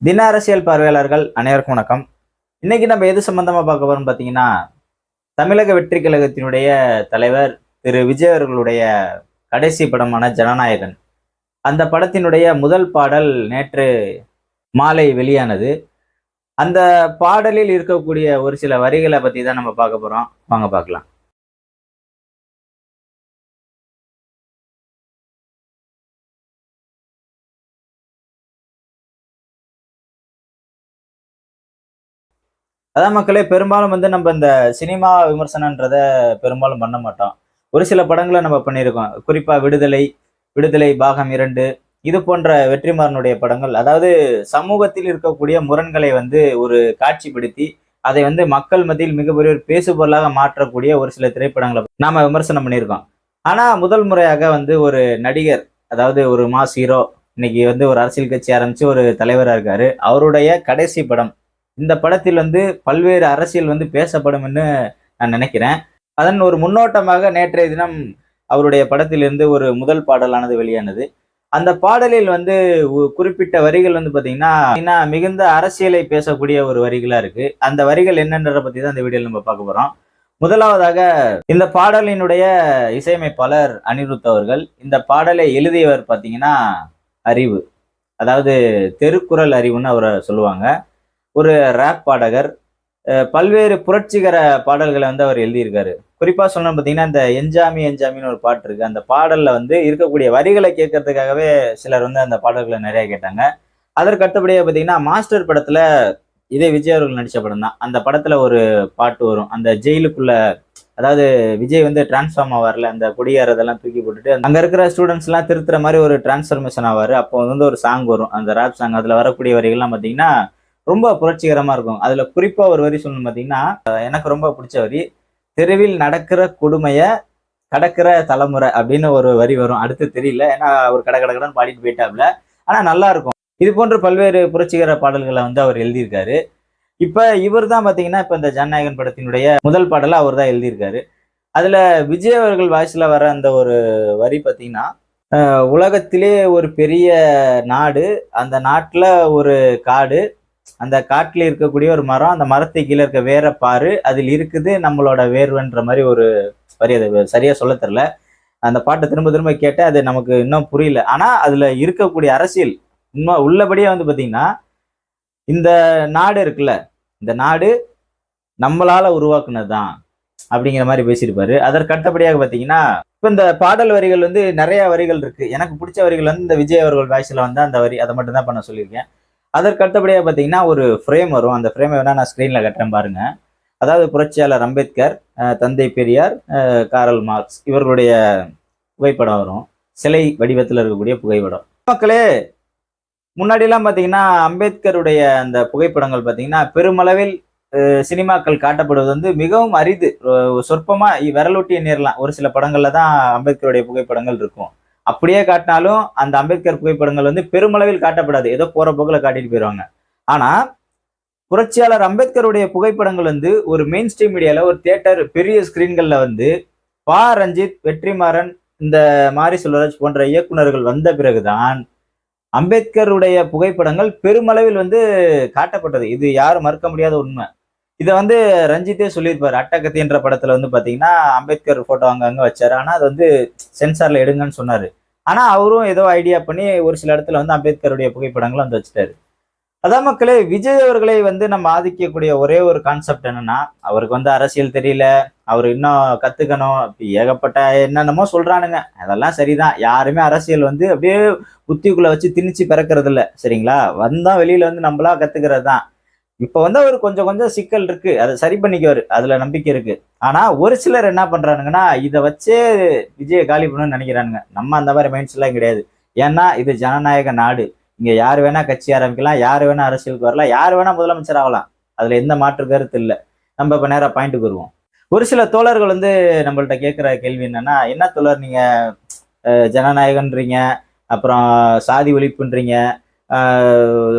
தின அரசியல் பார்வையாளர்கள் அனைவருக்கும் வணக்கம். இன்னைக்கு நம்ம எது சம்பந்தமா பார்க்க போறோம்னு பார்த்தீங்கன்னா, தமிழக வெற்றி கழகத்தினுடைய தலைவர் திரு விஜய் அவர்களுடைய கடைசி படமான ஜனநாயகன். அந்த படத்தினுடைய முதல் பாடல் நேற்று மாலை வெளியானது. அந்த பாடலில் இருக்கக்கூடிய ஒரு சில வரிகளை பத்தி தான் நம்ம பார்க்க போறோம். வாங்க பார்க்கலாம். அதான் மக்களே, பெரும்பாலும் நம்ம இந்த சினிமா விமர்சனன்றத பெரும்பாலும் பண்ண மாட்டோம். ஒரு சில படங்களை நம்ம பண்ணியிருக்கோம். குறிப்பா விடுதலை, விடுதலை பாகம் 2 இது போன்ற வெற்றிமாறனுடைய படங்கள். அதாவது சமூகத்தில் இருக்கக்கூடிய முரண்களை ஒரு காட்சிப்படுத்தி அதை மக்கள் மத்தியில் மிகப்பெரிய ஒரு பேசுபொருளாக மாற்றக்கூடிய ஒரு சில திரைப்படங்களை நாம விமர்சனம் பண்ணியிருக்கோம். ஆனா முதல் முறையாக ஒரு நடிகர், அதாவது ஒரு மாஸ் ஹீரோ, இன்னைக்கு ஒரு அரசியல் கட்சி ஆரம்பிச்சு ஒரு தலைவரா இருக்காரு. அவருடைய கடைசி படம். இந்த படத்தில் பல்வேறு அரசியல் பேசப்படும்னு நான் நினைக்கிறேன். அதன் ஒரு முன்னோட்டமாக நேற்றைய தினம் அவருடைய படத்திலிருந்து ஒரு முதல் பாடலானது வெளியானது. அந்த பாடலில் குறிப்பிட்ட வரிகள் பாத்தீங்கன்னா மிகுந்த அரசியலை பேசக்கூடிய ஒரு வரிகளா இருக்கு. அந்த வரிகள் என்னன்றத பத்தி தான் இந்த வீடியோல நம்ம பார்க்க போறோம். முதலாவதாக, இந்த பாடலினுடைய இசையமைப்பாளர் அனிருத் அவர்கள். இந்த பாடலை எழுதியவர் பாத்தீங்கன்னா அறிவு, அதாவது தெருக்குறள் அறிவுன்னு அவரை சொல்லுவாங்க. ஒரு ரேப் பாடகர். பல்வேறு புரட்சிகர பாடல்களை அவர் எழுதியிருக்காரு. குறிப்பா சொல்லணும் பார்த்தீங்கன்னா, இந்த என்ஜாமி என்ஜாமின்னு ஒரு பாட்டு இருக்கு. அந்த பாடல்ல இருக்கக்கூடிய வரிகளை கேட்கறதுக்காகவே சிலர் அந்த பாடல்களை நிறைய கேட்டாங்க. அதற்கு அடுத்தபடியாக பார்த்தீங்கன்னா, மாஸ்டர் படத்துல இதே விஜய் அவர்கள் நடிச்ச படம் தான். அந்த படத்துல ஒரு பாட்டு வரும். அந்த ஜெயிலுக்குள்ள, அதாவது விஜய் டிரான்ஸ்ஃபார்ம் ஆவார்ல, அந்த கொடியாரதெல்லாம் தூக்கி போட்டுட்டு அங்க இருக்கிற ஸ்டூடெண்ட்ஸ் எல்லாம் திருத்துற மாதிரி ஒரு டிரான்ஸ்ஃபர்மேஷன் ஆவாரு. அப்போ ஒரு சாங் வரும், அந்த ரேப் சாங். அதுல வரக்கூடிய வரிகள்லாம் பார்த்தீங்கன்னா ரொம்ப புரட்சிகரமா இருக்கும். அதுல குறிப்பா ஒரு வரி சொல்லணும் பாத்தீங்கன்னா, எனக்கு ரொம்ப பிடிச்ச வரி, தெருவில் நடக்கிற கொடுமைய கடக்கிற தலைமுறை அப்படின்னு ஒரு வரி வரும். அடுத்து தெரியல, ஏன்னா அவர் கடன்னு பாடிட்டு போயிட்டாப்ல. ஆனா நல்லா இருக்கும். இது போன்று பல்வேறு புரட்சிகர பாடல்களை அவர் எழுதியிருக்காரு. இப்ப இவர் தான் பாத்தீங்கன்னா, இப்ப இந்த ஜனநாயகன் படத்தினுடைய முதல் பாடலை அவர் தான் எழுதியிருக்காரு. அதுல விஜய் அவர்கள் வாய்ஸ்ல வர அந்த ஒரு வரி பாத்தீங்கன்னா, உலகத்திலே ஒரு பெரிய நாடு, அந்த நாட்டுல ஒரு காடு, அந்த காட்டுல இருக்கக்கூடிய ஒரு மரம், அந்த மரத்தை கீழே இருக்க வேற பாரு, அதில் இருக்குது நம்மளோட வேர்வன்ற மாதிரி ஒரு வரி. அது சரியா சொல்ல தெரியல. அந்த பாட்டை திரும்ப திரும்ப கேட்டேன், அது நமக்கு இன்னும் புரியல. ஆனா அதுல இருக்கக்கூடிய அரசியல் இன்னும் உள்ளபடியே பாத்தீங்கன்னா, இந்த நாடு இருக்குல்ல, இந்த நாடு நம்மளால உருவாக்குனதுதான் அப்படிங்கிற மாதிரி பேசியிருப்பாரு. அதற்கு அடுத்தபடியாக பாத்தீங்கன்னா, இப்ப இந்த பாடல் வரிகள் நிறைய வரிகள் இருக்கு. எனக்கு பிடிச்ச வரிகள் இந்த விஜய் அவர்கள் வாய்ஸ்ல அந்த வரி, அதை மட்டும் தான் பண்ண சொல்லியிருக்கேன். அதற்கு அடுத்தபடியாக பார்த்தீங்கன்னா, ஒரு ஃப்ரேம் வரும். அந்த ஃப்ரேமை வேணா நான் ஸ்க்ரீன்ல கட்டுறேன் பாருங்க. அதாவது புரட்சியாளர் அம்பேத்கர், தந்தை பெரியார், காரல் மார்க்ஸ் இவர்களுடைய புகைப்படம் வரும். சிலை வடிவத்தில் இருக்கக்கூடிய புகைப்படம். மக்களே, முன்னாடிலாம் பார்த்தீங்கன்னா அம்பேத்கருடைய அந்த புகைப்படங்கள் பார்த்தீங்கன்னா பெருமளவில் சினிமாக்கள் காட்டப்படுவது மிகவும் அரிது. சொற்பமா விரலொட்டி எண்ணிரலாம். ஒரு சில படங்கள்ல தான் அம்பேத்கருடைய புகைப்படங்கள் இருக்கும். அப்படியே காட்டினாலும் அந்த அம்பேத்கர் புகைப்படங்கள் பெருமளவில் காட்டப்படாது. ஏதோ போற போக்குல காட்டிட்டு போயிடுவாங்க. ஆனா புரட்சியாளர் அம்பேத்கருடைய புகைப்படங்கள் ஒரு மெயின் ஸ்ட்ரீம் மீடியால, ஒரு தியேட்டர் பெரிய ஸ்கிரீன்கள்ல பா ரஞ்சித், வெற்றிமாறன், இந்த மாரி செல்வராஜ் போன்ற இயக்குநர்கள் வந்த பிறகுதான் அம்பேத்கருடைய புகைப்படங்கள் பெருமளவில் காட்டப்பட்டது. இது யாரும் மறுக்க முடியாத உண்மை. இதை ரஞ்சித்தே சொல்லியிருப்பாரு. அட்டகத்தி என்ற படத்துல பாத்தீங்கன்னா அம்பேத்கர் போட்டோ அங்க வச்சாரு. ஆனா அது சென்சார்ல எடுங்கன்னு சொன்னாரு. ஆனா அவரும் ஏதோ ஐடியா பண்ணி ஒரு சில இடத்துல அம்பேத்கருடைய புகைப்படங்களை வச்சுட்டாரு. அதான் மக்களே, விஜய் அவர்களை நம்ம ஆதிக்கக்கூடிய ஒரே ஒரு கான்செப்ட் என்னன்னா, அவருக்கு அரசியல் தெரியல, அவர் இன்னும் கத்துக்கணும், ஏகப்பட்ட என்னென்னமோ சொல்றானுங்க. அதெல்லாம் சரிதான். யாருமே அரசியல் அப்படியே புத்திக்குள்ள வச்சு திணிச்சு பிறக்கிறது இல்ல, சரிங்களா? வந்தா வெளியில நம்மளா கத்துக்கிறது தான். இப்ப அவர் கொஞ்சம் கொஞ்சம் சிக்கல் இருக்கு, அதை சரி பண்ணிக்குவாரு, அதுல நம்பிக்கை இருக்கு. ஆனா ஒரு சிலர் என்ன பண்றானுங்கன்னா, இதை வச்சே விஜய காலி பண்ணணும்னு நினைக்கிறானுங்க. நம்ம அந்த மாதிரி மைண்ட்ஸ் எல்லாம் கிடையாது. ஏன்னா இது ஜனநாயக நாடு. இங்க யாரு வேணா கட்சி ஆரம்பிக்கலாம், யாரு வேணா அரசியலுக்கு வரலாம், யாரு வேணா முதலமைச்சர் ஆகலாம். அதுல எந்த மாற்று கருத்து இல்லை. நம்ம இப்ப நேரா பாயிண்ட்டுக்கு வருவோம். ஒரு சில தோழர்கள் நம்மள்ட்ட கேட்கிற கேள்வி என்னன்னா, என்ன தோழர் நீங்க ஜனநாயகன்றீங்க, அப்புறம் சாதி ஒழிப்புன்றீங்க,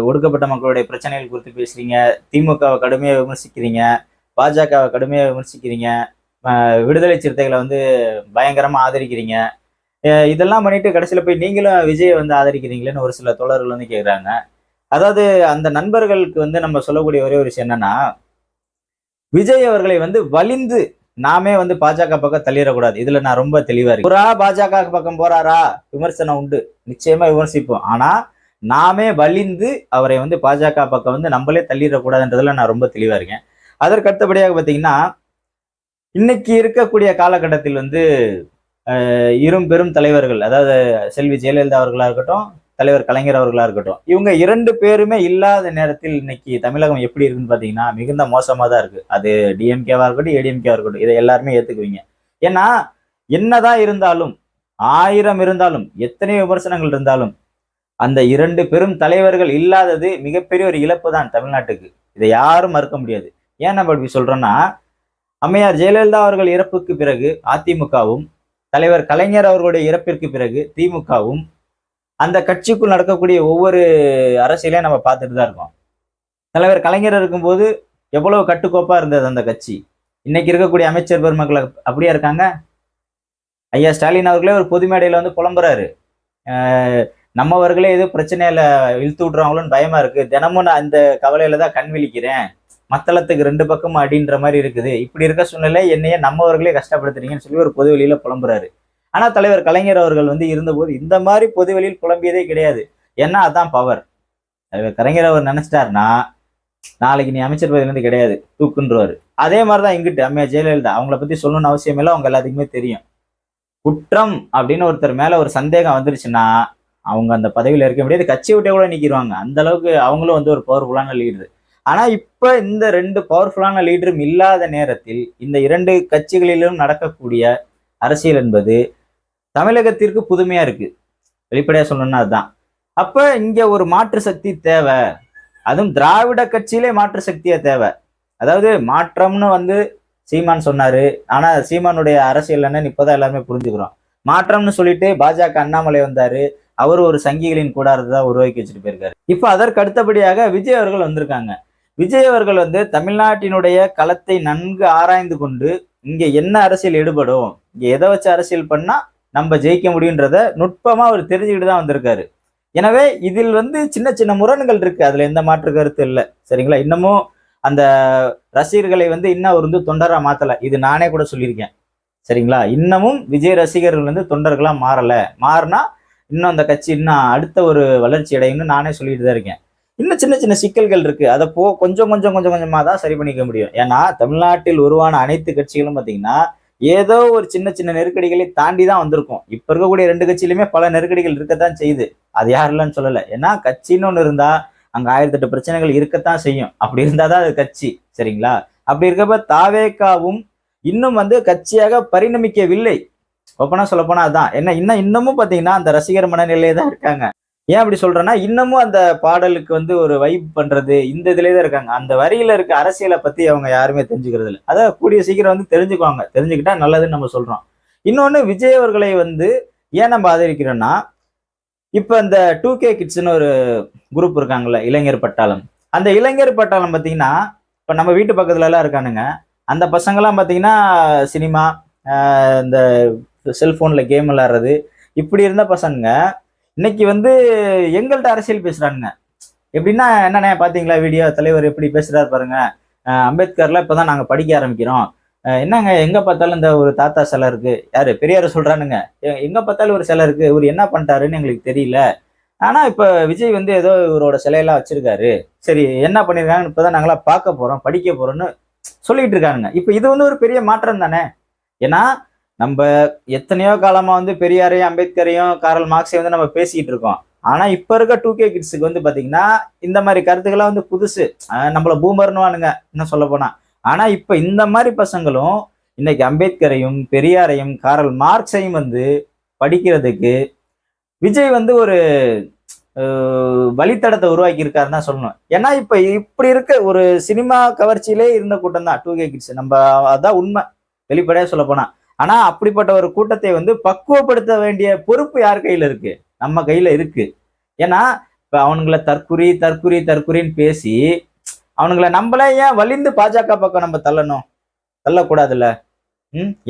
ஒடுக்கப்பட்ட மக்களுடைய பிரச்சனைகள் குறித்து பேசுறீங்க, திமுகவை கடுமையாக விமர்சிக்கிறீங்க, பாஜகவை கடுமையாக விமர்சிக்கிறீங்க, விடுதலை சிறுத்தைகளை பயங்கரமா ஆதரிக்கிறீங்க, இதெல்லாம் பண்ணிட்டு கடைசியில போய் நீங்களும் விஜயை ஆதரிக்கிறீங்களேன்னு ஒரு சில தோழர்கள் கேட்குறாங்க. அதாவது அந்த நண்பர்களுக்கு வந்து நம்ம சொல்லக்கூடிய ஒரே ஒரு விஷயம் என்னன்னா, விஜய் அவர்களை வந்து வலிந்து நாமே வந்து பாஜக பக்கம் தள்ளிடக்கூடாது. இதுல நான் ரொம்ப தெளிவா இருக்கேன். புறா பாஜக பக்கம் போறாரா, விமர்சனம் உண்டு, நிச்சயமா விமர்சிப்போம். ஆனா நாமே வலிந்து அவரை வந்து பாஜக பக்கம் வந்து நம்மளே தள்ளிடக்கூடாதுன்றதுல நான் ரொம்ப தெளிவா இருக்கேன். அதற்கு அடுத்தபடியாக பாத்தீங்கன்னா, இன்னைக்கு இருக்கக்கூடிய காலகட்டத்தில் வந்து இரும் பெரும் தலைவர்கள், அதாவது செல்வி ஜெயலலிதா அவர்களா இருக்கட்டும், தலைவர் கலைஞர் அவர்களா இருக்கட்டும், இவங்க 2 பேருமே இல்லாத நேரத்தில் இன்னைக்கு தமிழகம் எப்படி இருக்குன்னு பாத்தீங்கன்னா மிகுந்த மோசமா தான் இருக்கு. அது டிஎம்கேவா இருக்கட்டும், ஏடிஎம்கேவா இருக்கட்டும், இதை எல்லாருமே ஏத்துக்குவீங்க. ஏன்னா என்னதான் இருந்தாலும், 1000 இருந்தாலும், எத்தனை விமர்சனங்கள் இருந்தாலும், அந்த 2 பெரும் தலைவர்கள் இல்லாதது மிகப்பெரிய ஒரு இழப்பு தான் தமிழ்நாட்டுக்கு. இதை யாரும் மறுக்க முடியாது. ஏன் நம்ம இப்படி சொல்றோம்னா, அம்மையார் ஜெயலலிதா அவர்கள் இறப்புக்கு பிறகு அதிமுகவும், தலைவர் கலைஞர் அவர்களுடைய இறப்பிற்கு பிறகு திமுகவும், அந்த கட்சிக்குள் நடக்கக்கூடிய ஒவ்வொரு அரசியலையும் நம்ம பார்த்துட்டு தான் இருக்கோம். தலைவர் கலைஞர் இருக்கும்போது எவ்வளவு கட்டுக்கோப்பா இருந்தது அந்த கட்சி. இன்னைக்கு இருக்கக்கூடிய அமைச்சர் பெருமக்கள் அப்படியா இருக்காங்க? ஐயா ஸ்டாலின் அவர்களே ஒரு பொது மேடையில வந்து புலம்புறாரு. நம்மவர்களே ஏதோ பிரச்சனையில இழுத்து விட்டுறாங்களோன்னு பயமா இருக்கு. தினமும் நான் இந்த கவலையில தான் கண் விழிக்கிறேன். மத்தளத்துக்கு 2 பக்கமும் அடின்ற மாதிரி இருக்குது. இப்படி இருக்க சூழ்நிலை என்னையே நம்மவர்களே கஷ்டப்படுத்துறீங்கன்னு சொல்லி ஒரு பொது வெளியில புலம்புறாரு. ஆனா தலைவர் கலைஞர் அவர்கள் வந்து இருந்தபோது இந்த மாதிரி பொது வெளியில் புலம்பியதே கிடையாது. ஏன்னா அதான் பவர். தலைவர் கலைஞர் அவர் நினைச்சிட்டாருன்னா நாளைக்கு நீ அமைச்சர் பதவியில இருந்து கிடையாது, தூக்குன்றவாரு. அதே மாதிரிதான் இங்கிட்டு அம்மையா ஜெயலலிதா, அவங்கள பத்தி சொல்லணும்னு அவசியம் இல்லை, அவங்க எல்லாத்துக்குமே தெரியும். குற்றம் அப்படின்னு ஒருத்தர் மேல ஒரு சந்தேகம் வந்துருச்சுன்னா அவங்க அந்த பதவியில இருக்க முடியாது, கட்சியை விட்டே கூட நீக்கிடுவாங்க. அந்த அளவுக்கு அவங்களும் வந்து ஒரு பவர்ஃபுல்லான லீடர். ஆனா இப்ப இந்த 2 பவர்ஃபுல்லான லீடரும் இல்லாத நேரத்தில் இந்த 2 கட்சிகளிலும் நடக்கக்கூடிய அரசியல் என்பது தமிழகத்திற்கு புதுமையா இருக்கு. வெளிப்படையா சொல்லணும்னா அதுதான். அப்ப இங்க ஒரு மாற்று சக்தி தேவை. அதுவும் திராவிட கட்சியிலே மாற்று சக்தியா தேவை. அதாவது மாற்றம்னு வந்து சீமான் சொன்னாரு. ஆனா சீமானுடைய அரசியல் என்னன்னு இப்பதான் எல்லாருமே புரிஞ்சுக்கிறோம். மாற்றம்னு சொல்லிட்டு பாஜக அண்ணாமலை வந்தாரு. அவர் ஒரு சங்கிகளின் கூடாரத்தை தான் உருவாக்கி வச்சுட்டு போயிருக்காரு. இப்ப அதற்கு அடுத்தபடியாக விஜய் அவர்கள் வந்திருக்காங்க. விஜய் அவர்கள் வந்து தமிழ்நாட்டினுடைய களத்தை நன்கு ஆராய்ந்து கொண்டு இங்க என்ன அரசியல் ஈடுபடும், இங்க எதை வச்சு அரசியல் பண்ணா நம்ம ஜெயிக்க முடியுன்றத நுட்பமா அவர் தெரிஞ்சுக்கிட்டு தான் வந்திருக்காரு. எனவே இதில் வந்து சின்ன சின்ன முரண்கள் இருக்கு, அதுல எந்த மாற்று கருத்து இல்லை. சரிங்களா? இன்னமும் அந்த ரசிகர்களை வந்து இன்னும் அவர் வந்து தொண்டரா மாத்தல. இது நானே கூட சொல்லியிருக்கேன். சரிங்களா? இன்னமும் விஜய் ரசிகர்கள் வந்து தொண்டர்களா மாறல. மாறினா இன்னும் அந்த கட்சி இன்னும் அடுத்த ஒரு வளர்ச்சி அடையும்னு நானே சொல்லிட்டு தான் இருக்கேன். இன்னும் சின்ன சின்ன சிக்கல்கள் இருக்கு. அதை கொஞ்சம் கொஞ்சம் கொஞ்சம் கொஞ்சமா தான் சரி பண்ணிக்க முடியும். ஏன்னா தமிழ்நாட்டில் உருவான அனைத்து கட்சிகளும் பாத்தீங்கன்னா ஏதோ ஒரு சின்ன சின்ன நெருக்கடிகளை தாண்டி தான் வந்திருக்கும். இப்ப இருக்கக்கூடிய 2 கட்சியிலுமே பல நெருக்கடிகள் இருக்கத்தான் செய்யுது. அது யாருலன்னு சொல்லல. ஏன்னா கட்சின்னு ஒண்ணு இருந்தா அங்க 1008 பிரச்சனைகள் இருக்கத்தான் செய்யும். அப்படி இருந்தாதான் அது கட்சி. சரிங்களா? அப்படி இருக்கப்ப தாவேகாவும் இன்னும் வந்து கட்சியாக பரிணமிக்கவில்லை. ஓப்பனா சொல்ல போனா அதான் என்ன, இன்னமும் பாத்தீங்கன்னா அந்த ரசிகர் மனநிலையே தான் இருக்காங்க. ஏன் அப்படி சொல்றேன்னா, இன்னமும் அந்த பாடலுக்கு வந்து ஒரு வைப் பண்றது இந்த இதுலயே தான் இருக்காங்க. அந்த வரியில இருக்க அரசியலை பத்தி அவங்க யாருமே தெரிஞ்சுக்கிறது இல்லை. அதான் கூடிய சீக்கிரம் வந்து தெரிஞ்சுக்குவாங்க. தெரிஞ்சுக்கிட்டா நல்லதுன்னு நம்ம சொல்றோம். இன்னொன்னு, விஜய் அவர்களை வந்து ஏன் நம்ம ஆதரிக்கிறோம்னா, இப்ப இந்த 2K கிட்ஸ்னு ஒரு குரூப் இருக்காங்கல்ல, இளைஞர் பட்டாளம். அந்த இளைஞர் பட்டாளம் பாத்தீங்கன்னா இப்ப நம்ம வீட்டு பக்கத்துல எல்லாம் இருக்கானுங்க. அந்த பசங்க எல்லாம் பாத்தீங்கன்னா சினிமா, இந்த செல்போன்ல கேம் விளையாடுறது, இப்படி இருந்த பசங்க இன்னைக்கு வந்து எங்கள்கிட்ட அரசியல் பேசுறானுங்க. எப்படின்னா, என்னண்ணே பாத்தீங்களா வீடியோ, தலைவர் எப்படி பேசுறாரு பாருங்க, அம்பேத்கர்ல இப்பதான் நாங்க படிக்க ஆரம்பிக்கிறோம், என்னங்க எங்க பார்த்தாலும் இந்த ஒரு தாத்தா சிலை இருக்கு, யாரு பெரியார சொல்றானுங்க, எங்க பார்த்தாலும் ஒரு சிலை இருக்கு, இவர் என்ன பண்ணிட்டாருன்னு எங்களுக்கு தெரியல, ஆனா இப்ப விஜய் வந்து ஏதோ இவரோட சிலையெல்லாம் வச்சிருக்காரு, சரி என்ன பண்ணிருக்காங்கன்னு இப்பதான் நாங்களா பார்க்க போறோம், படிக்க போறோம்னு சொல்லிட்டு இருக்கானுங்க. இப்ப இது வந்து ஒரு பெரிய மாற்றம் தானே. ஏன்னா நம்ம எத்தனையோ காலமா வந்து பெரியாரையும் அம்பேத்கரையும் காரல் மார்க்ஸையும் வந்து நம்ம பேசிக்கிட்டு இருக்கோம். ஆனா இப்ப இருக்க 2K கிட்ஸுக்கு வந்து பாத்தீங்கன்னா இந்த மாதிரி கருத்துக்கள்லாம் வந்து புதுசு. நம்மள பூமர்னுவானுங்க இன்னும் சொல்ல போனா. ஆனா இப்ப இந்த மாதிரி பசங்களும் இன்னைக்கு அம்பேத்கரையும் பெரியாரையும் காரல் மார்க்ஸையும் வந்து படிக்கிறதுக்கு விஜய் வந்து ஒரு வழித்தடத்தை உருவாக்கி இருக்காருன்னு தான் சொல்லணும். ஏன்னா இப்ப இப்படி இருக்க ஒரு சினிமா கவர்ச்சியிலே இருந்த கூட்டம் தான் 2K கிட்ஸ். நம்ம அதான் உண்மை, வெளிப்படையா சொல்ல போனா. ஆனா அப்படிப்பட்ட ஒரு கூட்டத்தை வந்து பக்குவப்படுத்த வேண்டிய பொறுப்பு யார் கையில இருக்கு? நம்ம கையில இருக்கு. ஏன்னா இப்ப அவனுங்களை தற்குறி தற்குறி தற்குறின்னு பேசி அவனுங்களை நம்மளே ஏன் வலிந்து பாஜக பக்கம் நம்ம தள்ளணும்? தள்ளக்கூடாதுல்ல.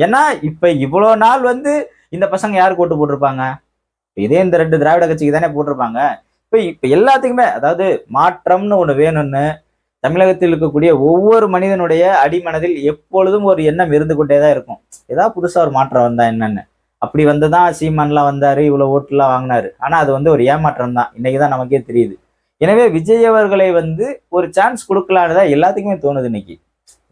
ஏன்னா இப்ப இவ்வளவு நாள் வந்து இந்த பசங்க யாருக்கு ஓட்டு போட்டிருப்பாங்க? இதே இந்த 2 திராவிட கட்சிக்கு தானே போட்டிருப்பாங்க. இப்ப இப்ப எல்லாத்துக்குமே அதாவது மாற்றம்னு ஒண்ணு வேணும்னு தமிழகத்தில் இருக்கக்கூடிய ஒவ்வொரு மனிதனுடைய அடிமனதில் எப்பொழுதும் ஒரு எண்ணம் இருந்து கொண்டேதான் இருக்கும். ஏதாவது புதுசா ஒரு மாற்றம் வந்தா என்னன்னு. அப்படி வந்துதான் சீமான்லாம் வந்தாரு, இவ்வளவு ஓட்டுலாம் வாங்கினாரு. ஆனா அது ஒரு ஏமாற்றம் தான். இன்னைக்குதான் நமக்கே தெரியுது. எனவே விஜய் அவர்களை ஒரு சான்ஸ் கொடுக்கலான்னு தான் எல்லாத்துக்குமே தோணுது இன்னைக்கு.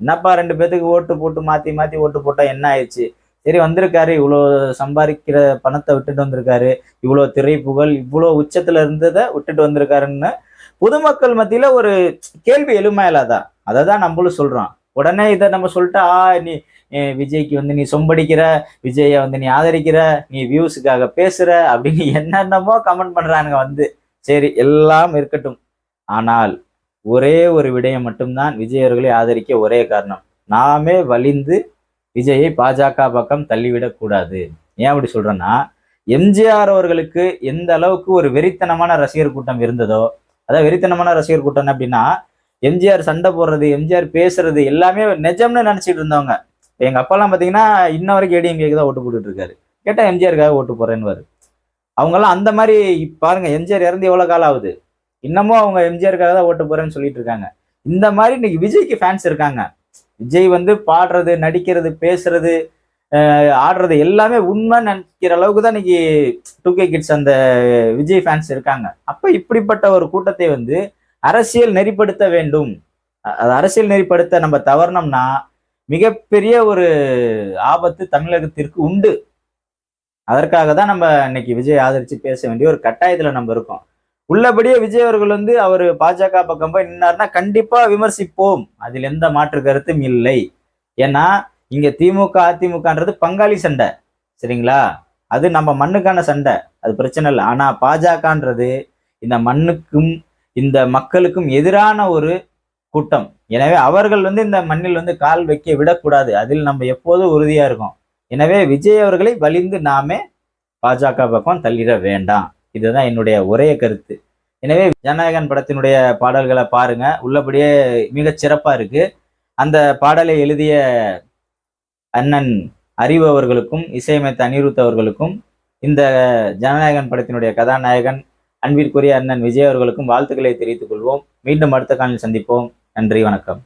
என்னப்பா 2 பேத்துக்கு ஓட்டு போட்டு மாத்தி மாத்தி ஓட்டு போட்டா என்ன ஆயிடுச்சு? சரி வந்திருக்காரு, இவ்வளோ சம்பாதிக்கிற பணத்தை விட்டுட்டு வந்திருக்காரு, இவ்வளோ திரை புகழ், இவ்வளோ உச்சத்துல இருந்ததை விட்டுட்டு வந்திருக்காருன்னு பொதுமக்கள் மத்தியில ஒரு கேள்வி எழுமையிலாதான். அதை தான் நம்மளும் சொல்றோம். உடனே இதை நம்ம சொல்லிட்டா நீ விஜய்க்கு நீ சொம்படிக்கிற, விஜய நீ ஆதரிக்கிற, நீ வியூஸுக்காக பேசுற அப்படின்னு என்னென்னமோ கமெண்ட் பண்றானுங்க. சரி எல்லாம் இருக்கட்டும். ஆனால் ஒரே ஒரு விடயம் மட்டும்தான் விஜய் அவர்களை ஆதரிக்க ஒரே காரணம். நாமே வலிந்து விஜயை பாஜக பக்கம் தள்ளிவிடக் கூடாது. ஏன் அப்படி சொல்றேன்னா, எம்ஜிஆர் அவர்களுக்கு எந்த அளவுக்கு ஒரு வெறித்தனமான ரசிகர் கூட்டம் இருந்ததோ, அதாவது வெறித்தனமான ரசிகர் கூட்டம் அப்படின்னா, எம்ஜிஆர் சண்டை போடுறது, எம்ஜிஆர் பேசுறது எல்லாமே நிஜம்னு நினைச்சிட்டு இருந்தவங்க. எங்க அப்பா எல்லாம் பாத்தீங்கன்னா இன்ன வரைக்கும் ஏடிஎம்கேக்கு தான் ஓட்டு போட்டுட்டு இருக்காரு. கேட்டா எம்ஜிஆருக்காக ஓட்டு போறேன்னு. அவங்க எல்லாம் அந்த மாதிரி பாருங்க, எம்ஜிஆர் இறந்து எவ்வளவு காலம் ஆகுது, இன்னமும் அவங்க எம்ஜிஆருக்காக தான் ஓட்டு போறேன்னு சொல்லிட்டு இருக்காங்க. இந்த மாதிரி இன்னைக்கு விஜய்க்கு ஃபேன்ஸ் இருக்காங்க. விஜய் பாடுறது, நடிக்கிறது, பேசுறது, ஆடுறது எல்லாமே உண்மை நினைக்கிற அளவுக்கு தான் இன்னைக்கு 2K கிட்ஸ் அந்த விஜய் ஃபேன்ஸ் இருக்காங்க. அப்ப இப்படிப்பட்ட ஒரு கூட்டத்தை அரசியல் நெறிப்படுத்த வேண்டும். அது அரசியல் நெறிப்படுத்த நம்ம தவறனோம்னா மிகப்பெரிய ஒரு ஆபத்து தமிழகத்திற்கு உண்டு. அதற்காக தான் நம்ம இன்னைக்கு விஜய் ஆதரிச்சு பேச வேண்டிய ஒரு கட்டாயத்துல நம்ம இருக்கோம். உள்ளபடியே விஜய் அவர்கள் அவர் பாஜக பக்கம் போய் நின்னாருன்னா கண்டிப்பா விமர்சிப்போம். அதில் எந்த மாற்று கருத்தும் இல்லை. ஏன்னா இங்க திமுக அதிமுகன்றது பங்காளி சண்டை, சரிங்களா? அது நம்ம மண்ணுக்கான சண்டை, அது பிரச்சனை இல்லை. ஆனா பாஜகன்றது இந்த மண்ணுக்கும் இந்த மக்களுக்கும் எதிரான ஒரு கூட்டம். எனவே அவர்கள் இந்த மண்ணில் கால் வைக்க விடக்கூடாது. அதில் நம்ம எப்போதும் உறுதியா இருக்கோம். எனவே விஜய் அவர்களை வலிந்து நாமே பாஜக பக்கம் தள்ளிட வேண்டாம். இதுதான் என்னுடைய ஒரே கருத்து. எனவே ஜனநாயகன் படத்தினுடைய பாடல்களை பாருங்க, உள்ளபடியே மிகச் சிறப்பா இருக்கு. அந்த பாடலை எழுதிய அண்ணன் அறிவு அவர்களுக்கும் இசையமைத்த அனிருத் அவர்களுக்கும் இந்த ஜனநாயகன் படத்தினுடைய கதாநாயகன் அன்பிற்குரிய அண்ணன் விஜய் அவர்களுக்கும் வாழ்த்துக்களை தெரிவித்துக் கொள்வோம். மீண்டும் அடுத்த காலில் சந்திப்போம். நன்றி, வணக்கம்.